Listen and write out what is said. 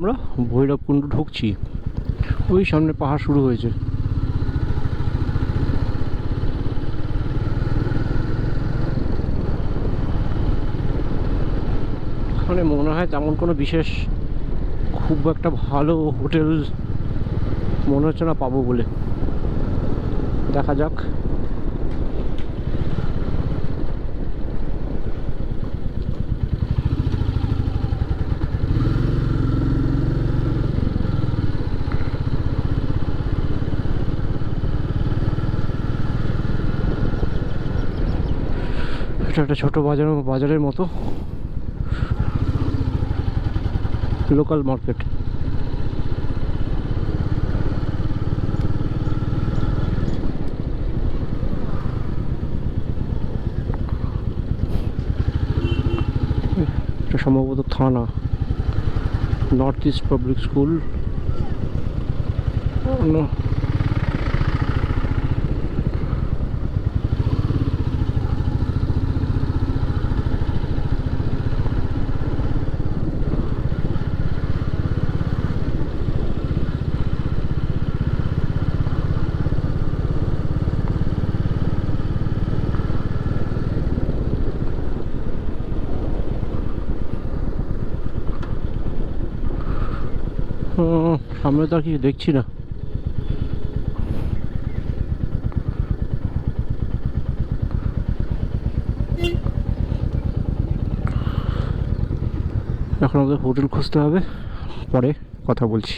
আমরা ভৈরবকুণ্ড ঢুকছি। ওই সামনে পাহাড় শুরু হয়েছে। এখানে মনে হয় তেমন কোনো বিশেষ খুব একটা ভালো হোটেল মনে হচ্ছে না পাবো বলে, দেখা যাক। এটা একটা ছোট বাজারের মতো, লোকাল মার্কেট। এটা সম্ভবত থানা, নর্থ ইস্ট পাবলিক স্কুল। সামনে তো আর কিছু দেখছি না। এখন আমাদের হোটেল খুঁজতে হবে, পরে কথা বলছি।